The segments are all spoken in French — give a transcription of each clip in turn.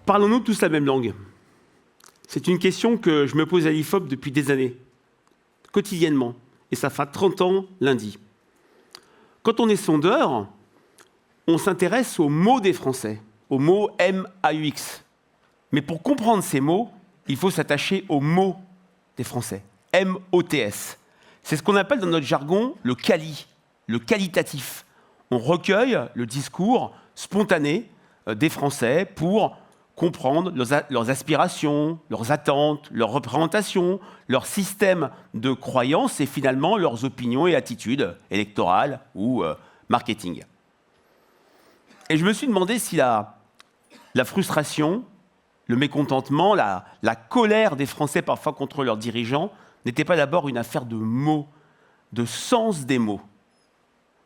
Parlons-nous tous la même langue? C'est une question que je me pose à l'IFOP depuis des années, quotidiennement, et ça fera 30 ans lundi. Quand on est sondeur, on s'intéresse aux mots des Français, aux mots M-A-U-X. Mais pour comprendre ces mots, il faut s'attacher aux mots des Français, M-O-T-S. C'est ce qu'on appelle dans notre jargon le quali, le qualitatif. On recueille le discours spontané des Français pour comprendre leurs aspirations, leurs attentes, leurs représentations, leur système de croyances et finalement leurs opinions et attitudes électorales ou marketing. Et je me suis demandé si la frustration, le mécontentement, la colère des Français parfois contre leurs dirigeants n'était pas d'abord une affaire de mots, de sens des mots.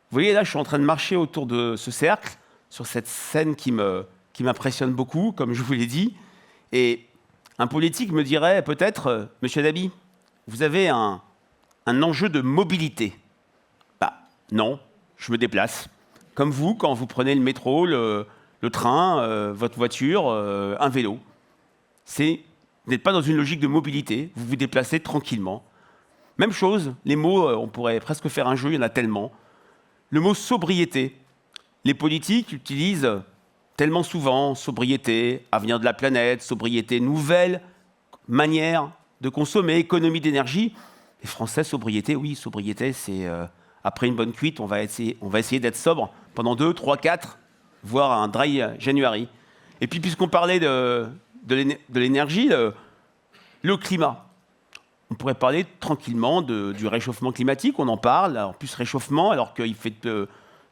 Vous voyez, là, je suis en train de marcher autour de ce cercle, sur cette scène qui m'impressionne beaucoup, comme je vous l'ai dit. Et un politique me dirait peut-être, Monsieur Dabi, vous avez un enjeu de mobilité. Bah non, je me déplace. Comme vous, quand vous prenez le métro, le train, votre voiture, un vélo. Vous n'êtes pas dans une logique de mobilité, vous vous déplacez tranquillement. Même chose, les mots, on pourrait presque faire un jeu, il y en a tellement. Le mot sobriété. Les politiques utilisent tellement souvent sobriété, avenir de la planète, sobriété, nouvelle manière de consommer, économie d'énergie. Les Français, sobriété, oui, sobriété, c'est après une bonne cuite, on va essayer d'être sobre pendant 2, 3, 4, voire un dry January. Et puis, puisqu'on parlait de l'énergie, le climat. On pourrait parler tranquillement du réchauffement climatique, on en parle, en plus réchauffement, alors que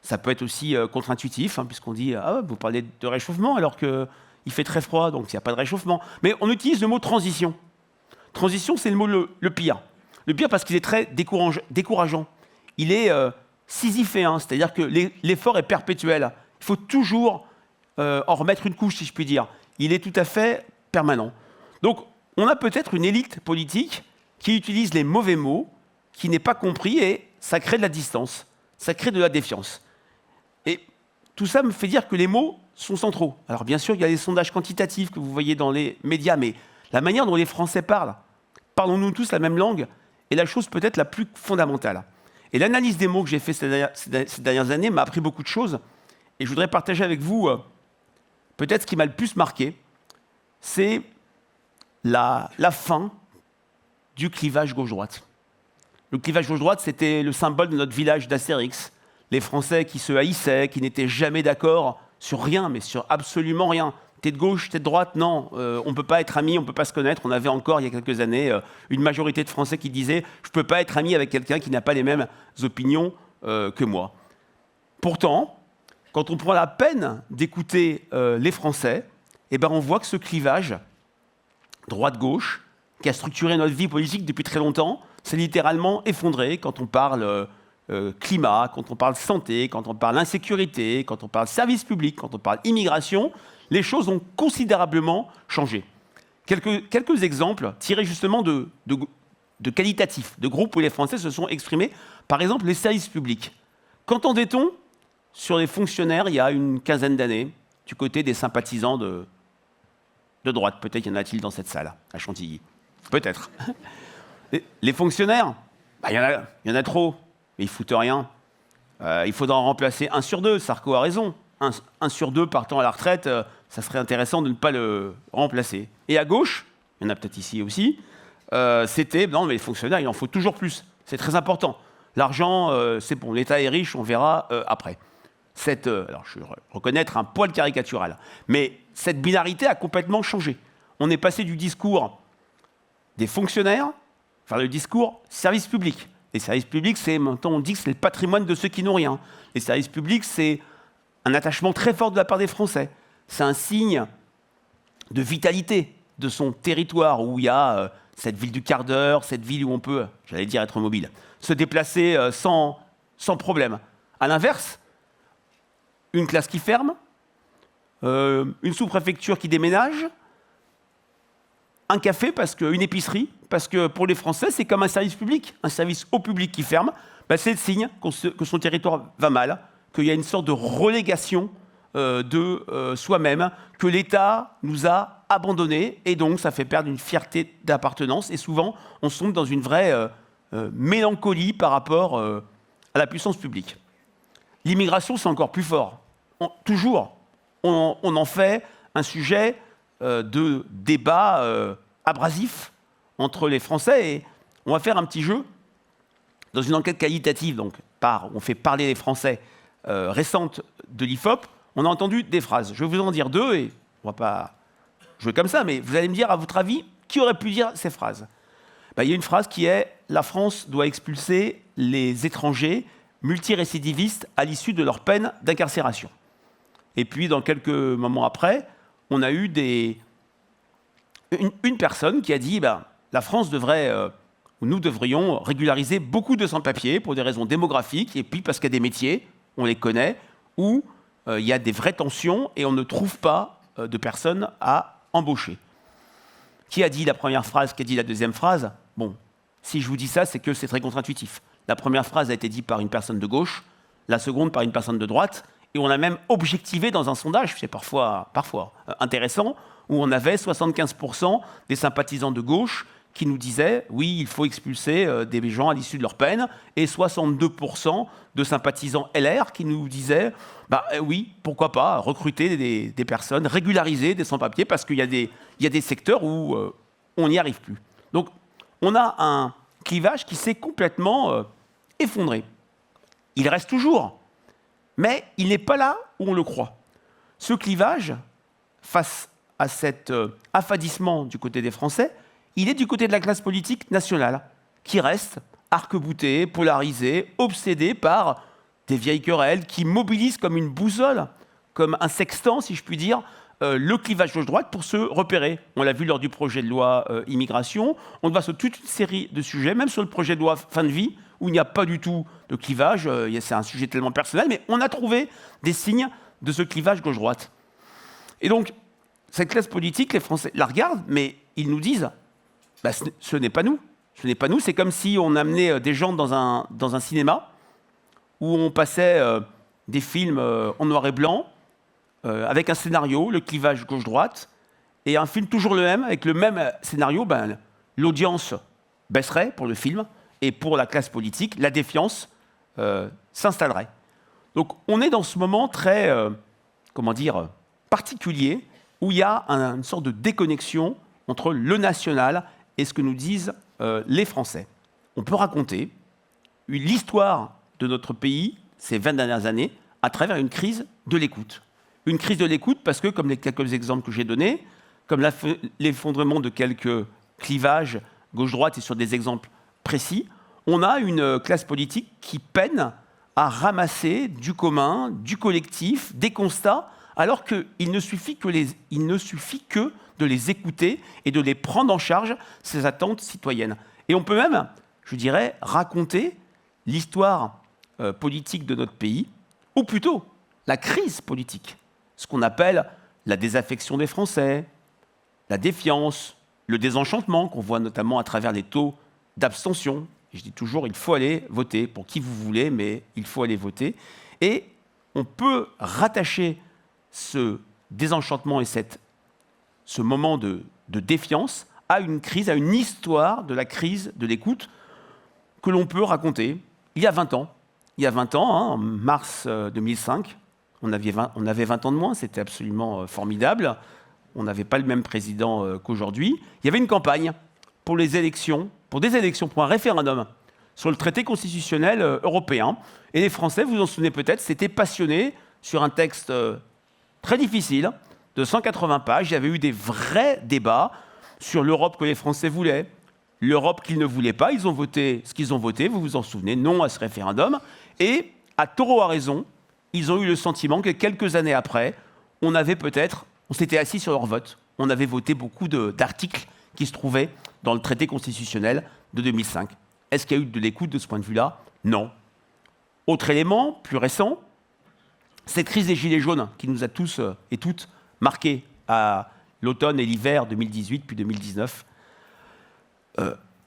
ça peut être aussi contre-intuitif, hein, puisqu'on dit « Ah, vous parlez de réchauffement alors qu'il fait très froid, donc il n'y a pas de réchauffement ». Mais on utilise le mot « transition ». Transition, c'est le mot le pire. Le pire parce qu'il est très décourageant. Il est sisyphéen, c'est-à-dire que l'effort est perpétuel. Il faut toujours en remettre une couche, si je puis dire. Il est tout à fait permanent. Donc, on a peut-être une élite politique qui utilise les mauvais mots, qui n'est pas compris, et ça crée de la distance, ça crée de la défiance. Et tout ça me fait dire que les mots sont centraux. Alors bien sûr, il y a les sondages quantitatifs que vous voyez dans les médias, mais la manière dont les Français parlent, parlons-nous tous la même langue, est la chose peut-être la plus fondamentale. Et l'analyse des mots que j'ai fait ces dernières années m'a appris beaucoup de choses, et je voudrais partager avec vous peut-être ce qui m'a le plus marqué, c'est la fin du clivage gauche-droite. Le clivage gauche-droite, c'était le symbole de notre village d'Astérix. Les Français qui se haïssaient, qui n'étaient jamais d'accord sur rien, mais sur absolument rien. T'es de gauche, t'es de droite, non, on ne peut pas être amis, on ne peut pas se connaître. On avait encore, il y a quelques années, une majorité de Français qui disaient « je ne peux pas être ami avec quelqu'un qui n'a pas les mêmes opinions que moi ». Pourtant, quand on prend la peine d'écouter les Français, eh ben on voit que ce clivage droite-gauche, qui a structuré notre vie politique depuis très longtemps, s'est littéralement effondré quand on parle climat, quand on parle santé, quand on parle insécurité, quand on parle service public, quand on parle immigration. Les choses ont considérablement changé. Quelques exemples tirés justement de qualitatifs, de groupes où les Français se sont exprimés. Par exemple, les services publics. Qu'entendait-on sur les fonctionnaires il y a une quinzaine d'années, du côté des sympathisants de droite? Peut-être y en a-t-il dans cette salle, à Chantilly. Peut-être. Les fonctionnaires, bah, y en a trop, mais ils foutent rien. Il faudra en remplacer 1 sur 2, Sarko a raison. 1 sur 2 partant à la retraite, ça serait intéressant de ne pas le remplacer. Et à gauche, il y en a peut-être ici aussi, c'était, non mais les fonctionnaires, il en faut toujours plus. C'est très important. L'argent, c'est bon, l'État est riche, on verra après. Alors je vais reconnaître un poil caricatural, mais cette binarité a complètement changé. On est passé du discours des fonctionnaires vers le discours service public. Les services publics, maintenant on dit que c'est le patrimoine de ceux qui n'ont rien. Les services publics, c'est un attachement très fort de la part des Français. C'est un signe de vitalité de son territoire où il y a cette ville du quart d'heure, cette ville où on peut, j'allais dire être mobile, se déplacer sans problème. À l'inverse, une classe qui ferme, une sous-préfecture qui déménage, un café, une épicerie, parce que pour les Français, c'est comme un service public. Un service au public qui ferme, c'est le signe que son territoire va mal, qu'il y a une sorte de relégation de soi-même, que l'État nous a abandonnés, et donc ça fait perdre une fierté d'appartenance, et souvent on tombe dans une vraie mélancolie par rapport à la puissance publique. L'immigration, c'est encore plus fort. Toujours, on en fait un sujet de débat abrasif entre les Français, et on va faire un petit jeu dans une enquête qualitative, donc on fait parler les Français récente de l'IFOP. On a entendu des phrases. Je vais vous en dire deux, et on ne va pas jouer comme ça, mais vous allez me dire, à votre avis, qui aurait pu dire ces phrases ? Il y a une phrase qui est « La France doit expulser les étrangers multirécidivistes à l'issue de leur peine d'incarcération ». Et puis, dans quelques moments après, on a eu une personne qui a dit la France devrait, ou nous devrions régulariser beaucoup de sans-papiers pour des raisons démographiques, et puis parce qu'il y a des métiers, on les connaît, où il y a des vraies tensions et on ne trouve pas de personnes à embaucher. Qui a dit la première phrase, qui a dit la deuxième phrase ? Bon, si je vous dis ça, c'est que c'est très contre-intuitif. La première phrase a été dite par une personne de gauche, la seconde par une personne de droite, et on a même objectivé dans un sondage, c'est parfois intéressant, où on avait 75% des sympathisants de gauche qui nous disaient « oui, il faut expulser des gens à l'issue de leur peine », et 62% de sympathisants LR qui nous disaient « oui, pourquoi pas recruter des personnes, régulariser des sans-papiers, parce qu'il y a des secteurs où on n'y arrive plus ». Donc, on a un clivage qui s'est complètement effondré. Il reste toujours, mais il n'est pas là où on le croit. Ce clivage, face à cet affadissement du côté des Français, il est du côté de la classe politique nationale, qui reste arc-boutée, polarisée, obsédée par des vieilles querelles, qui mobilisent comme une boussole, comme un sextant, si je puis dire, le clivage gauche-droite pour se repérer. On l'a vu lors du projet de loi immigration, on va sur toute une série de sujets, même sur le projet de loi fin de vie, où il n'y a pas du tout de clivage, c'est un sujet tellement personnel, mais on a trouvé des signes de ce clivage gauche-droite. Et donc, cette classe politique, les Français la regardent, mais ils nous disent ce n'est pas nous. Ce n'est pas nous. C'est comme si on amenait des gens dans un cinéma où on passait des films en noir et blanc, avec un scénario, le clivage gauche-droite, et un film toujours le même, avec le même scénario, l'audience baisserait pour le film, et pour la classe politique, la défiance s'installerait. Donc on est dans ce moment très, particulier, où il y a une sorte de déconnexion entre le national et ce que nous disent les Français. On peut raconter l'histoire de notre pays, ces 20 dernières années, à travers une crise de l'écoute. Une crise de l'écoute parce que, comme les quelques exemples que j'ai donnés, comme l'effondrement de quelques clivages gauche-droite et sur des exemples précis, on a une classe politique qui peine à ramasser du commun, du collectif, des constats, alors qu'il ne suffit que de les écouter et de les prendre en charge, ces attentes citoyennes. Et on peut même, je dirais, raconter l'histoire politique de notre pays, ou plutôt la crise politique, ce qu'on appelle la désaffection des Français, la défiance, le désenchantement qu'on voit notamment à travers les taux d'abstention. Je dis toujours, il faut aller voter pour qui vous voulez, mais il faut aller voter. Et on peut rattacher ce désenchantement et ce moment de défiance à une crise, à une histoire de la crise de l'écoute que l'on peut raconter il y a 20 ans. Il y a 20 ans, en mars 2005, on avait 20 ans de moins, c'était absolument formidable. On n'avait pas le même président qu'aujourd'hui. Il y avait une campagne pour des élections, pour un référendum sur le traité constitutionnel européen. Et les Français, vous vous en souvenez peut-être, s'étaient passionnés sur un texte très difficile, de 180 pages. Il y avait eu des vrais débats sur l'Europe que les Français voulaient, l'Europe qu'ils ne voulaient pas. Ils ont voté ce qu'ils ont voté, vous vous en souvenez, non à ce référendum. Et, à tort ou à raison, ils ont eu le sentiment que quelques années après, on s'était assis sur leur vote. On avait voté beaucoup d'articles qui se trouvaient dans le traité constitutionnel de 2005. Est-ce qu'il y a eu de l'écoute de ce point de vue-là ? Non. Autre élément, plus récent, cette crise des Gilets jaunes qui nous a tous et toutes marqués à l'automne et l'hiver 2018 puis 2019.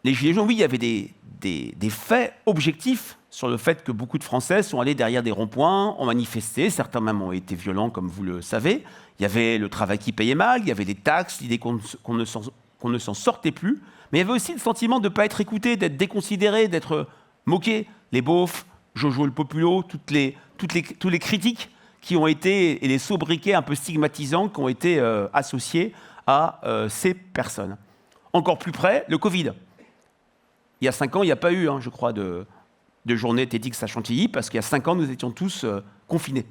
Les Gilets jaunes, oui, il y avait des faits objectifs sur le fait que beaucoup de Français sont allés derrière des ronds-points, ont manifesté, certains même ont été violents, comme vous le savez. Il y avait le travail qui payait mal, il y avait des taxes, l'idée qu'on ne s'en sortait plus, mais il y avait aussi le sentiment de ne pas être écouté, d'être déconsidéré, d'être moqué. Les beaufs, Jojo le Populo, tous les critiques qui ont été, et les sobriquets un peu stigmatisants qui ont été associés à ces personnes. Encore plus près, le Covid. Il y a 5 ans, il n'y a pas eu, je crois, de journée TEDx à Chantilly, parce qu'il y a 5 ans, nous étions tous confinés.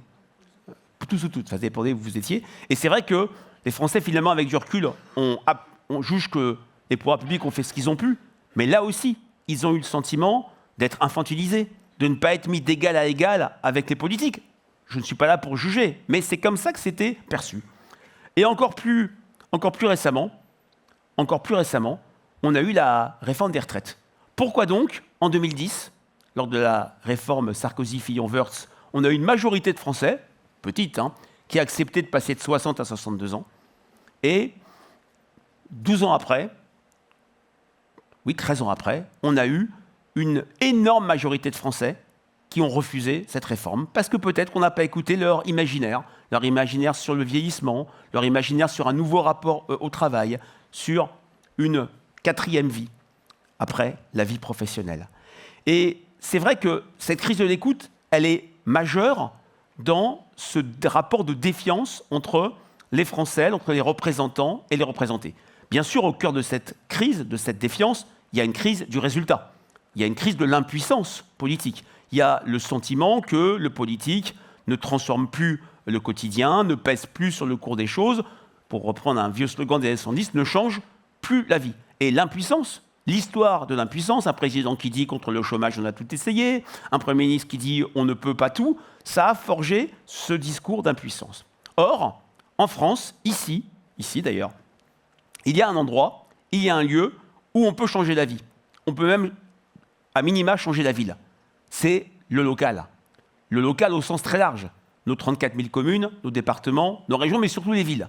Tous ou toutes, ça dépendait où vous étiez. Et c'est vrai que les Français, finalement, avec du recul, on juge que les pouvoirs publics ont fait ce qu'ils ont pu, mais là aussi, ils ont eu le sentiment d'être infantilisés, de ne pas être mis d'égal à égal avec les politiques. Je ne suis pas là pour juger, mais c'est comme ça que c'était perçu. Et encore plus récemment, on a eu la réforme des retraites. Pourquoi donc, en 2010, lors de la réforme Sarkozy-Fillon-Wörth, on a eu une majorité de Français, petite, qui a accepté de passer de 60 à 62 ans, et 13 ans après, on a eu une énorme majorité de Français qui ont refusé cette réforme, parce que peut-être qu'on n'a pas écouté leur imaginaire sur le vieillissement, leur imaginaire sur un nouveau rapport au travail, sur une 4e vie après la vie professionnelle. Et c'est vrai que cette crise de l'écoute, elle est majeure dans ce rapport de défiance entre les Français, entre les représentants et les représentés. Bien sûr, au cœur de cette crise, de cette défiance, il y a une crise du résultat. Il y a une crise de l'impuissance politique. Il y a le sentiment que le politique ne transforme plus le quotidien, ne pèse plus sur le cours des choses, pour reprendre un vieux slogan des années 70, ne change plus la vie. Et l'impuissance, l'histoire de l'impuissance, un président qui dit contre le chômage on a tout essayé, un Premier ministre qui dit on ne peut pas tout, ça a forgé ce discours d'impuissance. Or, en France, ici d'ailleurs, il y a un endroit, il y a un lieu où on peut changer la vie. On peut même, à minima, changer la ville. C'est le local. Le local au sens très large. Nos 34 000 communes, nos départements, nos régions, mais surtout les villes.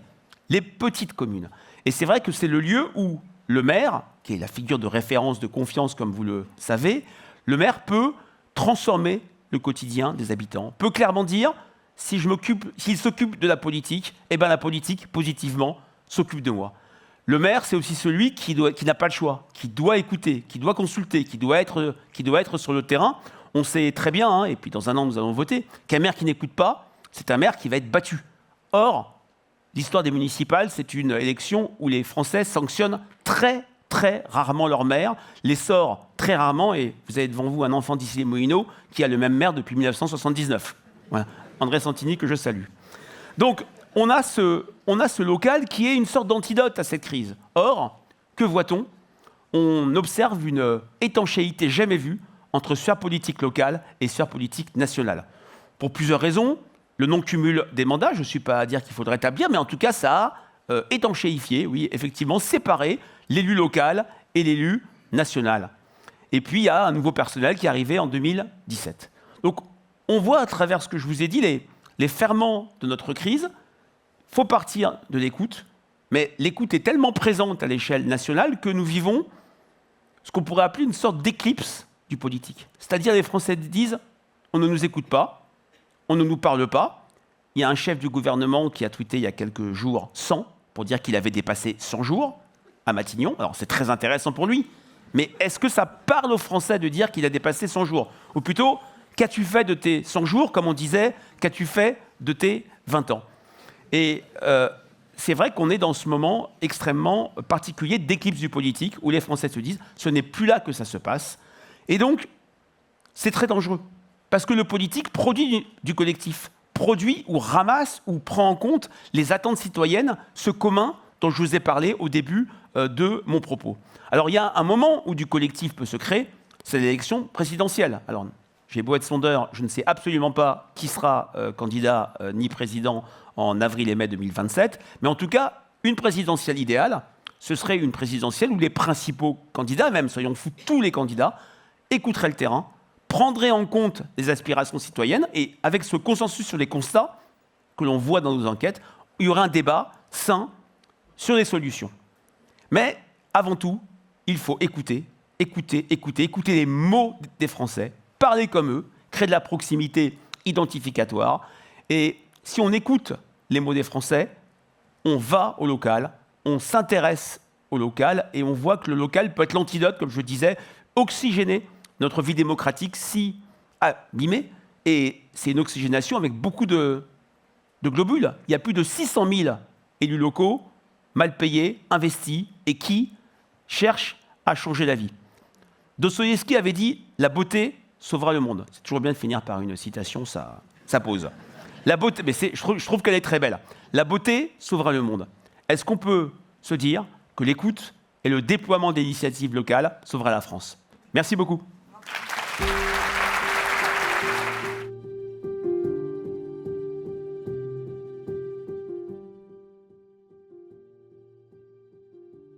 Les petites communes. Et c'est vrai que c'est le lieu où le maire, qui est la figure de référence, de confiance, comme vous le savez, le maire peut transformer le quotidien des habitants, peut clairement dire, s'il s'occupe de la politique, eh bien la politique, positivement, s'occupe de moi. Le maire, c'est aussi celui qui n'a pas le choix, qui doit écouter, qui doit consulter, qui doit être sur le terrain. On sait très bien, et puis dans un an nous allons voter, qu'un maire qui n'écoute pas, c'est un maire qui va être battu. Or, l'histoire des municipales, c'est une élection où les Français sanctionnent très, très rarement leur maire, les sortent très rarement, et vous avez devant vous un enfant d'Issy-les-Moulineaux qui a le même maire depuis 1979. Voilà. André Santini, que je salue. Donc, on a ce local qui est une sorte d'antidote à cette crise. Or, que voit-on ? On observe une étanchéité jamais vue entre sphère politique locale et sphère politique nationale. Pour plusieurs raisons, le non-cumul des mandats, je ne suis pas à dire qu'il faudrait établir, mais en tout cas, ça a étanchéifié, oui, effectivement, séparé l'élu local et l'élu national. Et puis, il y a un nouveau personnel qui est arrivé en 2017. Donc, on voit à travers ce que je vous ai dit, les ferments de notre crise. Il faut partir de l'écoute, mais l'écoute est tellement présente à l'échelle nationale que nous vivons ce qu'on pourrait appeler une sorte d'éclipse du politique. C'est-à-dire les Français disent on ne nous écoute pas, on ne nous parle pas. Il y a un chef du gouvernement qui a tweeté il y a quelques jours 100 pour dire qu'il avait dépassé 100 jours à Matignon. Alors c'est très intéressant pour lui, mais est-ce que ça parle aux Français de dire qu'il a dépassé 100 jours ? Ou plutôt, qu'as-tu fait de tes 100 jours, comme on disait, qu'as-tu fait de tes 20 ans ? Et c'est vrai qu'on est dans ce moment extrêmement particulier d'éclipse du politique, où les Français se disent « ce n'est plus là que ça se passe ». Et donc, c'est très dangereux, parce que le politique produit du collectif, produit ou ramasse ou prend en compte les attentes citoyennes, ce commun dont je vous ai parlé au début de mon propos. Alors, il y a un moment où du collectif peut se créer, c'est l'élection présidentielle. Alors, j'ai beau être sondeur, je ne sais absolument pas qui sera candidat ni président en avril et mai 2027. Mais en tout cas, une présidentielle idéale, ce serait une présidentielle où les principaux candidats, même soyons fous, tous les candidats, écouteraient le terrain, prendraient en compte les aspirations citoyennes et avec ce consensus sur les constats que l'on voit dans nos enquêtes, il y aurait un débat sain sur les solutions. Mais avant tout, il faut écouter les mots des Français, parler comme eux, créer de la proximité identificatoire. Et si on écoute les mots des Français, on va au local, on s'intéresse au local et on voit que le local peut être l'antidote, comme je disais, oxygéner notre vie démocratique si abîmée. Et c'est une oxygénation avec beaucoup de globules. Il y a plus de 600 000 élus locaux, mal payés, investis, et qui cherchent à changer la vie. Dostoïevski avait dit « La beauté sauvera le monde ». C'est toujours bien de finir par une citation, ça pose. La beauté, mais je trouve qu'elle est très belle. La beauté sauvera le monde. Est-ce qu'on peut se dire que l'écoute et le déploiement d'initiatives locales sauvera la France? Merci beaucoup.